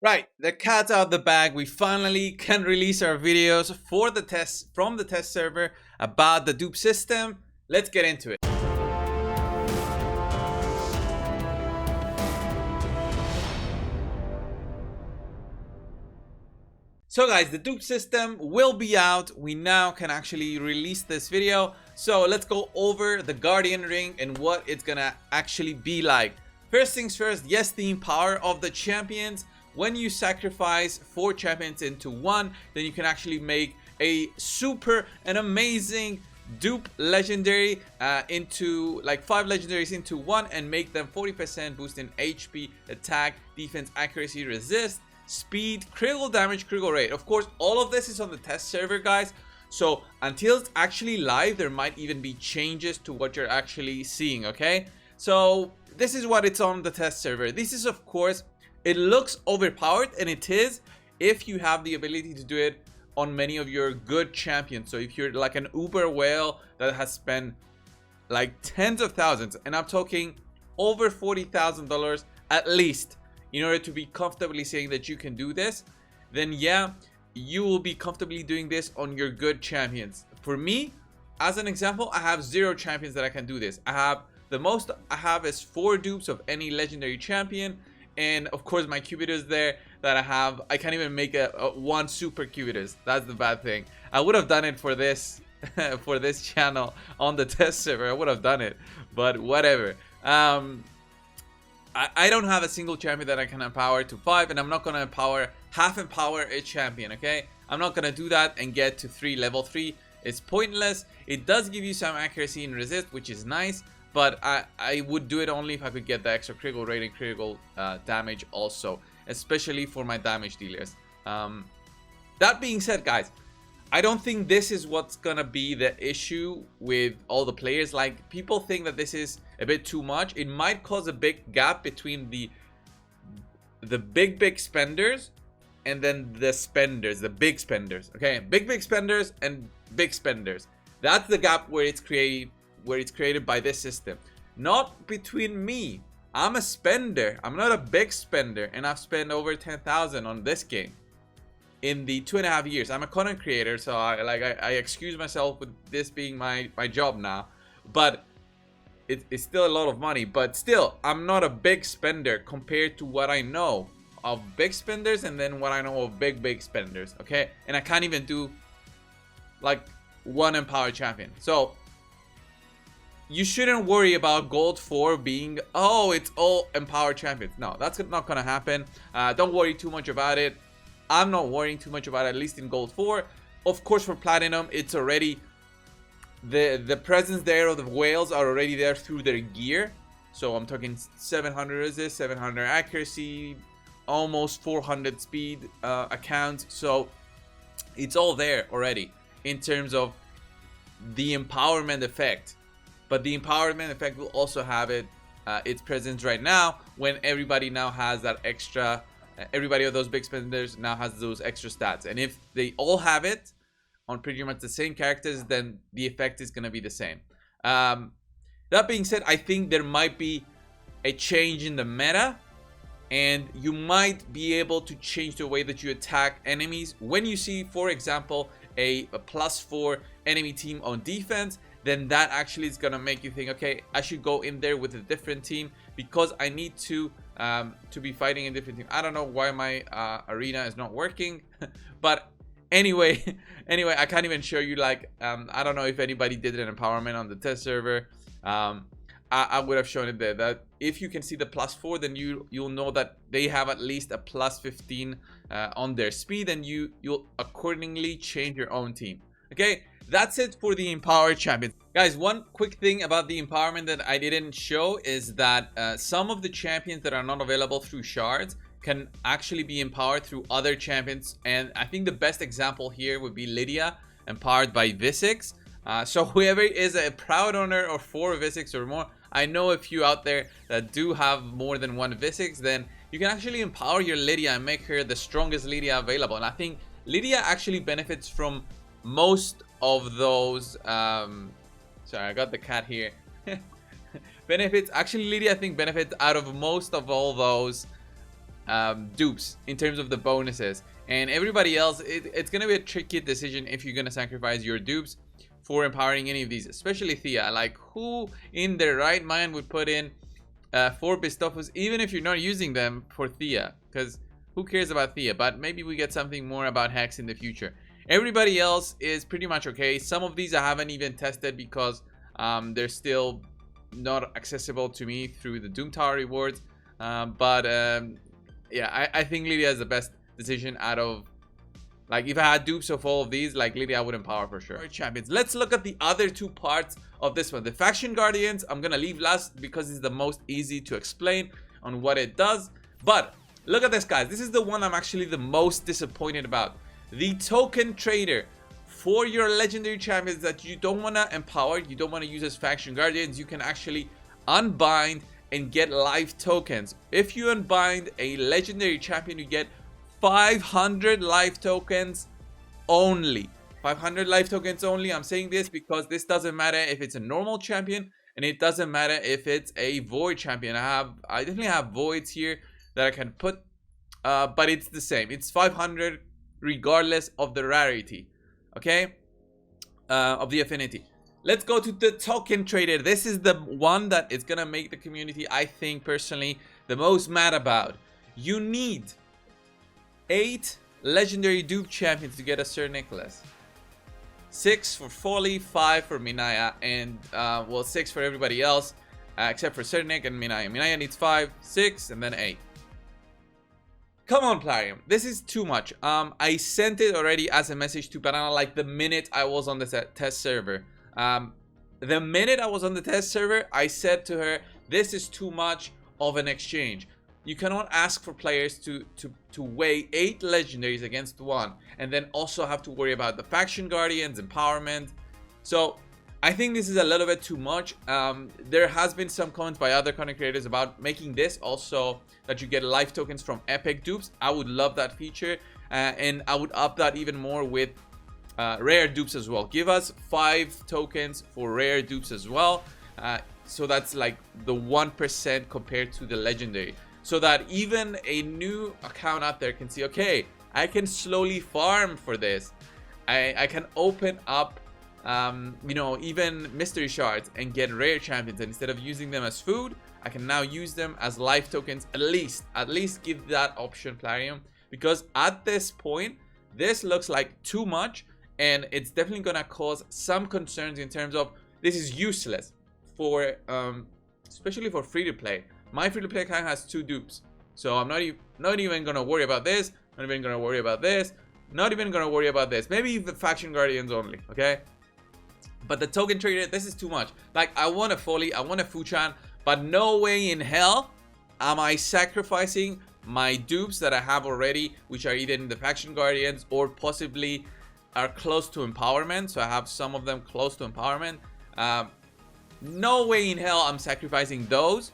Right, the cat's out of the bag. We finally can release our videos for the test from the test server about the dupe system. Let's get into it. So guys, the dupe system will be out. We now can actually release this video. So let's go over the Guardian ring and what it's gonna actually be like. First things first, yes, the empower of the champions. When you sacrifice 4 champions into 1, then you can actually make a super and amazing dupe legendary into like 5 legendaries into 1 and make them 40% boost in HP, attack, defense, accuracy, resist, speed, critical damage, critical rate. Of course, all of this is on the test server, guys. So until it's actually live, there might even be changes to what you're actually seeing, okay? So this is what it's on the test server. This is, of course, it looks overpowered, and it is if you have the ability to do it on many of your good champions. So if you're like an uber whale that has spent like tens of thousands, and I'm talking over $40,000 at least, in order to be comfortably saying that you can do this, then yeah, you will be comfortably doing this on your good champions. For me, as an example, I have 0 champions that I can do this. I have the most I have is 4 dupes of any legendary champion, and of course my cubitus there that I have, I can't even make a 1 super cubitus. That's the bad thing. I would have done it for this for this channel on the test server. I would have done it, but whatever. I don't have a single champion that I can empower to 5, and I'm not gonna half empower a champion, okay? I'm not gonna do that and get to level 3. It's pointless. It does give you some accuracy and resist, which is nice, but I would do it only if I could get the extra critical rate and critical damage also, especially for my damage dealers. That being said, guys, I don't think this is what's gonna be the issue with all the players. Like, people think that this is a bit too much. It might cause a big gap between the big spenders and then the spenders, the big spenders. Okay, big spenders and big spenders. That's the gap where it's created by this system, not between me. I'm a spender. I'm not a big spender, and I've spent over 10,000 on this game in the 2.5 years. I'm a content creator, so I excuse myself with this being my job now, but it's still a lot of money. But still, I'm not a big spender compared to what I know of big spenders and then what I know of big spenders, okay? And I can't even do like 1 empowered champion. So you shouldn't worry about gold 4 being, oh, it's all empowered champions. No, that's not gonna happen. Don't worry too much about it. I'm not worrying too much about it, at least in gold 4. Of course, for platinum, it's already the presence there of the whales are already there through their gear. So I'm talking 700 resist, 700 accuracy, almost 400 speed accounts. So it's all there already in terms of the empowerment effect. But the empowerment effect will also have its presence right now when everybody now has that extra. Everybody of those big spenders now has those extra stats, and if they all have it on pretty much the same characters, then the effect is going to be the same. That being said, I think there might be a change in the meta, and you might be able to change the way that you attack enemies. When you see, for example, a +4 enemy team on defense, then that actually is going to make you think, okay, I should go in there with a different team because I need to be fighting a different team. I don't know why my arena is not working, but anyway, I can't even show you, like, I don't know if anybody did an empowerment on the test server. I would have shown it there, that if you can see the +4, then you'll know that they have at least a +15 on their speed, and you'll accordingly change your own team. Okay, that's it for the empowered champions. Guys, one quick thing about the empowerment that I didn't show is that some of the champions that are not available through shards can actually be empowered through other champions, and I think the best example here would be Lydia, empowered by Visix. So whoever is a proud owner of 4 Visix or more, I know a few out there that do have more than 1 Visix, then you can actually empower your Lydia and make her the strongest Lydia available. And I think Lydia actually benefits from most of those sorry, I got the cat here. Benefits, actually Lydia I think benefits out of most of all those dupes in terms of the bonuses. And everybody else, it's gonna be a tricky decision if you're gonna sacrifice your dupes for empowering any of these, especially Thea. Like, who in their right mind would put in 4 Bistofos, even if you're not using them for Thea? Because who cares about Thea? But maybe we get something more about Hex in the future. Everybody else is pretty much okay. Some of these I haven't even tested because they're still not accessible to me through the Doom Tower rewards. Yeah, I think Lydia is the best decision out of, like, if I had dupes of all of these, like, Lydia I would empower for sure. Champions. Let's look at the other 2 parts of this one. The Faction Guardians, I'm gonna leave last because it's the most easy to explain on what it does. But look at this, guys. This is the one I'm actually the most disappointed about. The Token Trader. For your legendary champions that you don't want to empower, you don't want to use as Faction Guardians, you can actually unbind and get life tokens. If you unbind a legendary champion, you get 500 life tokens only. 500 life tokens only. I'm saying this because this doesn't matter if it's a normal champion, and it doesn't matter if it's a void champion. I definitely have voids here that I can put, but it's the same. It's 500 regardless of the rarity, okay, of the affinity. Let's go to the Token Trader. This is the one that is gonna make the community, I think personally, the most mad about. You need 8 legendary dupe champions to get a Sir Nicholas. 6 for Folly, 5 for Minaya, and well, 6 for everybody else except for Sir Nick and Minaya. Minaya needs 5, 6, and then 8. Come on, Plarium. This is too much. I sent it already as a message to Banana like the minute I was on the test server. The minute I was on the test server, I said to her, this is too much of an exchange. You cannot ask for players to weigh 8 legendaries against 1 and then also have to worry about the Faction Guardians, empowerment. So I think this is a little bit too much. There has been some comments by other content creators about making this also that you get life tokens from epic dupes. I would love that feature, and I would up that even more with rare dupes as well. Give us 5 tokens for rare dupes as well, so that's like the 1% compared to the legendary, so that even a new account out there can see, okay, I can slowly farm for this. I can open up you know, even mystery shards and get rare champions, and instead of using them as food, I can now use them as life tokens. At least give that option, Plarium, because at this point this looks like too much, and it's definitely gonna cause some concerns in terms of this is useless for especially for free to play. My free to play account has 2 dupes, so I'm not even gonna worry about this, not even gonna worry about this, not even gonna worry about this. Maybe the Faction Guardians only, okay? But the Token Trader, this is too much. Like, I want a Foley, I want a Fuchan, but no way in hell am I sacrificing my dupes that I have already, which are either in the Faction Guardians or possibly are close to empowerment. So I have some of them close to empowerment. No way in hell I'm sacrificing those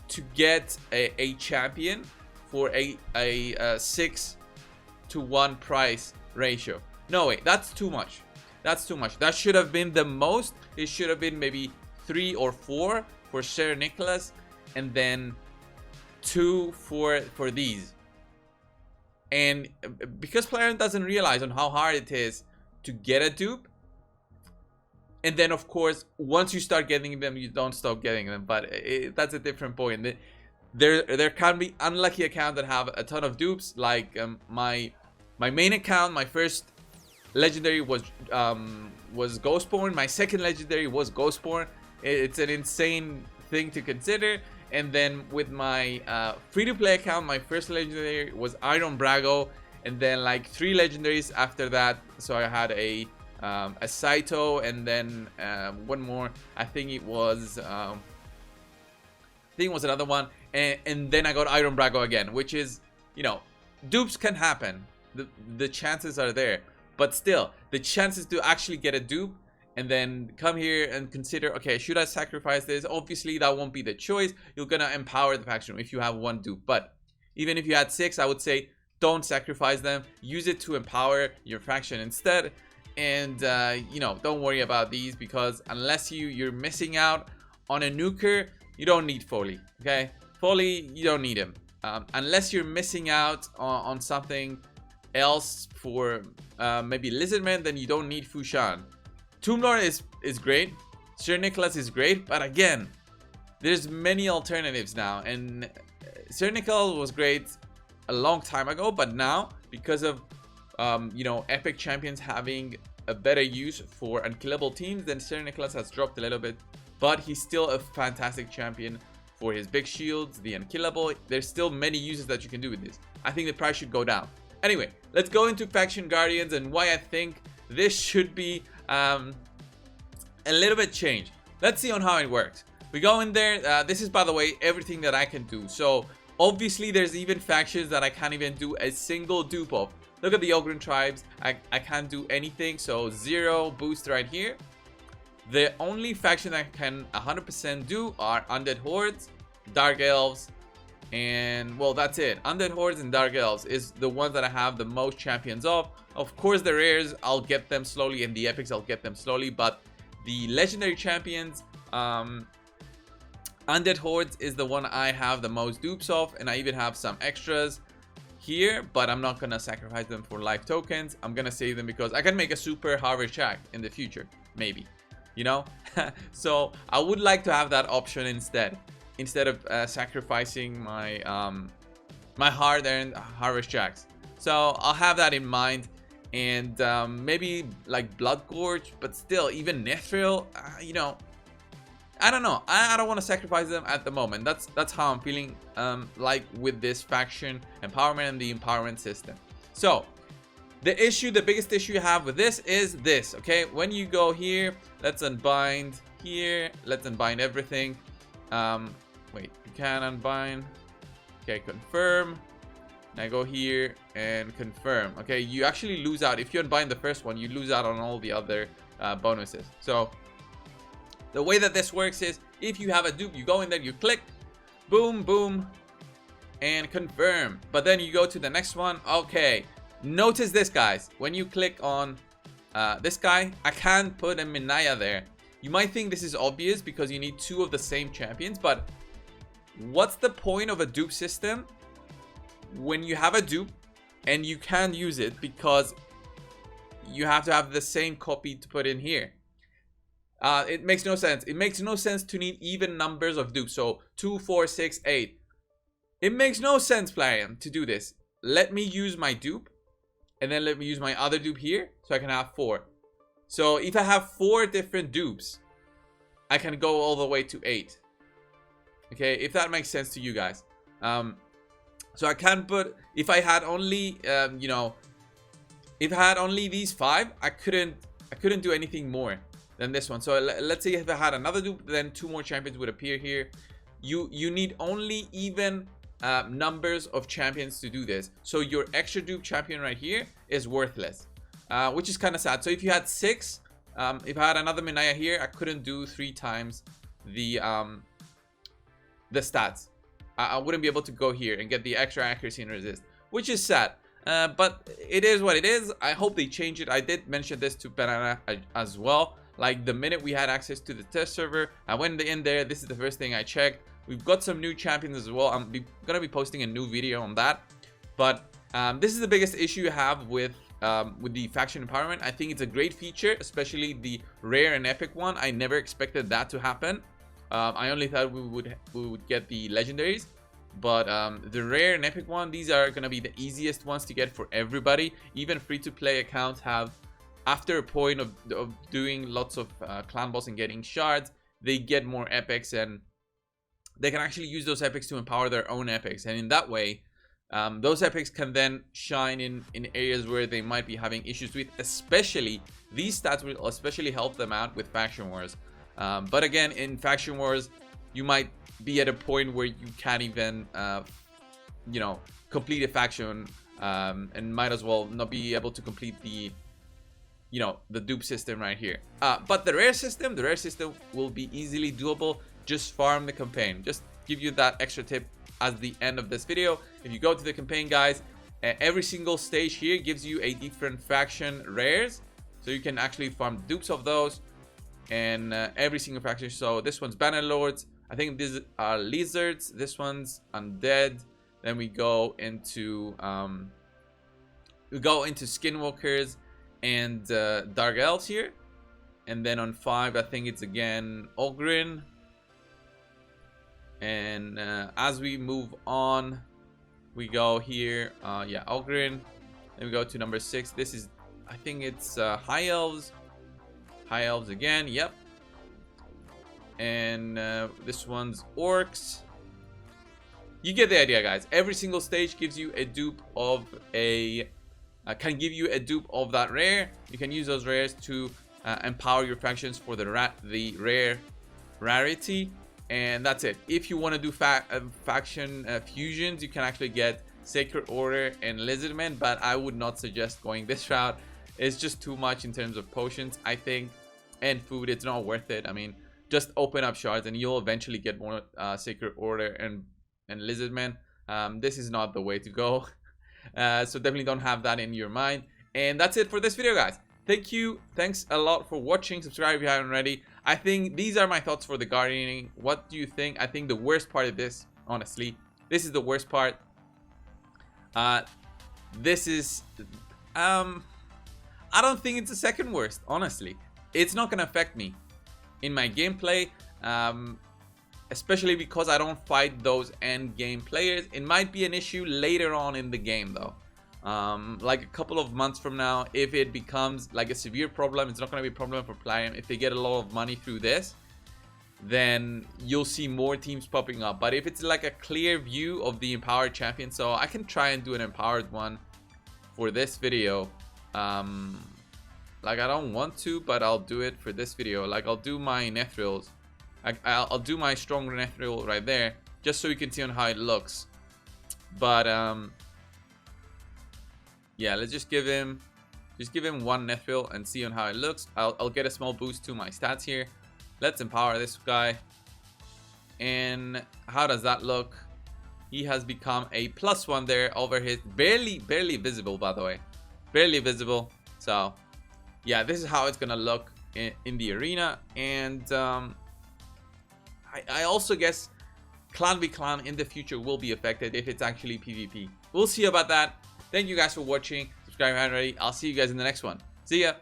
to get a champion for a 6-to-1 price ratio. No way, that's too much. That's too much. That should have been the most. It should have been maybe 3 or 4 for Sir Nicholas, and then 2 for these. And because Player doesn't realize on how hard it is to get a dupe, and then of course once you start getting them, you don't stop getting them. But that's a different point. There can be unlucky accounts that have a ton of dupes. Like my main account, my first legendary was Ghostborn. My second legendary was Ghostborn. It's an insane thing to consider. And then with my free-to-play account, my first legendary was Iron Brago, and then like 3 legendaries after that. So I had a Saito, and then one more. I think it was another one, and then I got Iron Brago again, which is, you know, dupes can happen. The chances are there, but still, the chances to actually get a dupe and then come here and consider, okay, should I sacrifice this? Obviously, that won't be the choice. You're gonna empower the faction if you have 1 dupe. But even if you had 6, I would say don't sacrifice them. Use it to empower your faction instead. And you know, don't worry about these, because unless you're missing out on a nuker, you don't need Foley. Okay, Foley, you don't need him. unless you're missing out on something else for maybe Lizardman, then you don't need Fushan. Tomb Lord is great. Sir Nicholas is great, but again, there's many alternatives now, and Sir Nicholas was great a long time ago, but now because of you know, epic champions having a better use for unkillable teams, then Sir Nicholas has dropped a little bit, but he's still a fantastic champion for his big shields, the unkillable. There's still many uses that you can do with this. I think the price should go down. Anyway, let's go into Faction Guardians and why I think this should be a little bit changed. Let's see on how it works. We go in there. This is, by the way, everything that I can do. So obviously there's even factions that I can't even do a single dupe of. Look at the Ogryn tribes. I can't do anything. So 0 boost right here. The only faction I can 100% do are Undead Hordes, Dark Elves, and well, that's it. Undead Hordes and Dark Elves is the ones that I have the most champions of. Of course, the rares, I'll get them slowly, and the epics, I'll get them slowly. But the legendary champions, Undead Hordes is the one I have the most dupes of, and I even have some extras here, but I'm not gonna sacrifice them for life tokens. I'm gonna save them because I can make a super harvest shack in the future, maybe, you know. So I would like to have that option instead of sacrificing my my hard-earned harvest jacks. So I'll have that in mind, and maybe like Blood Gorge, but still, even Nethril, you know, I don't know. I don't want to sacrifice them at the moment. That's how I'm feeling like with this faction empowerment and the empowerment system. So the biggest issue you have with this is this, okay? When you go here, let's unbind here. Let's unbind everything. Wait, you can unbind. Okay, confirm. Now go here and confirm. Okay, you actually lose out. If you unbind the first one, you lose out on all the other bonuses. So the way that this works is if you have a dupe, you go in there, you click, boom, boom, and confirm. But then you go to the next one. Okay, notice this, guys. When you click on this guy, I can't put a Minaya there. You might think this is obvious because you need 2 of the same champions, but what's the point of a dupe system when you have a dupe and you can't use it because you have to have the same copy to put in here? It makes no sense. It makes no sense to need even numbers of dupes. So 2, 4, 6, 8. It makes no sense, Plarium, to do this. Let me use my dupe, and then let me use my other dupe here, so I can have 4. So if I have 4 different dupes, I can go all the way to 8. Okay, if that makes sense to you guys. So I can't put, if I had only, you know, if I had only these 5, I couldn't do anything more than this one. So let's say if I had another dupe, then 2 more champions would appear here. You need only even numbers of champions to do this. So your extra dupe champion right here is worthless, which is kind of sad. So if you had 6, if I had another Minaya here, I couldn't do 3 times the stats. I wouldn't be able to go here and get the extra accuracy and resist, which is sad. But it is what it is. I hope they change it. I did mention this to Banana as well. Like the minute we had access to the test server, I went in there. This is the first thing I checked. We've got some new champions as well. I'm gonna be posting a new video on that. But this is the biggest issue you have with the faction empowerment. I think it's a great feature, especially the rare and epic one. I never expected that to happen. I only thought we would get the legendaries, but the rare and epic one, these are gonna be the easiest ones to get for everybody. Even free-to-play accounts have, after a point of doing lots of clan boss and getting shards, they get more epics, and they can actually use those epics to empower their own epics. And in that way, those epics can then shine in areas where they might be having issues with. Especially, these stats will especially help them out with faction wars. But again, in faction wars, you might be at a point where you can't even, you know, complete a faction, and might as well not be able to complete the, you know, the dupe system right here. But the rare system will be easily doable. Just farm the campaign. Just give you that extra tip at the end of this video. If you go to the campaign, guys, every single stage here gives you a different faction rares, so you can actually farm dupes of those, and every single faction. So this one's Banner Lords. I think these are lizards. This one's undead. Then we go into skinwalkers and dark elves here. And then on 5, I think it's again Ogrin. And as we move on, we go here, yeah, Ogrin. Then we go to number 6. This is, I think it's High Elves. High Elves again, yep. And this one's Orcs. You get the idea, guys. Every single stage gives you a dupe of a... can give you a dupe of that rare. You can use those rares to empower your factions for the rare rarity. And that's it. If you want to do faction fusions, you can actually get Sacred Order and Lizardmen, but I would not suggest going this route. It's just too much in terms of potions, I think, and food. It's not worth it. I mean, just open up shards and you'll eventually get more Sacred Order and Lizardmen. This is not the way to go. So definitely don't have that in your mind. And that's it for this video, guys. Thank you. Thanks a lot for watching. Subscribe if you haven't already. I think these are my thoughts for the guardianing. What do you think? I think the worst part of this, honestly, this is the worst part. This is I don't think it's the second worst, honestly. It's not gonna affect me in my gameplay, especially because I don't fight those end game players. It might be an issue later on in the game though. Like a couple of months from now, if it becomes like a severe problem, it's not going to be a problem for Plarium. If they get a lot of money through this, then you'll see more teams popping up. But if it's like a clear view of the empowered champion, so I can try and do an empowered one for this video. Like I don't want to, but I'll do it for this video. Like I'll do my Nethrils. I'll do my strong Nethril right there, just so you can see on how it looks. But yeah, let's just give him one Nethril and see on how it looks. I'll get a small boost to my stats here. Let's empower this guy. And how does that look? He has become a +1 there over his barely visible, by the way, barely visible. So yeah, this is how it's gonna look in the arena. And I also guess clan v clan in the future will be affected if it's actually PvP. We'll see about that. Thank you guys for watching. Subscribe if you haven't already. I'll see you guys in the next one. See ya.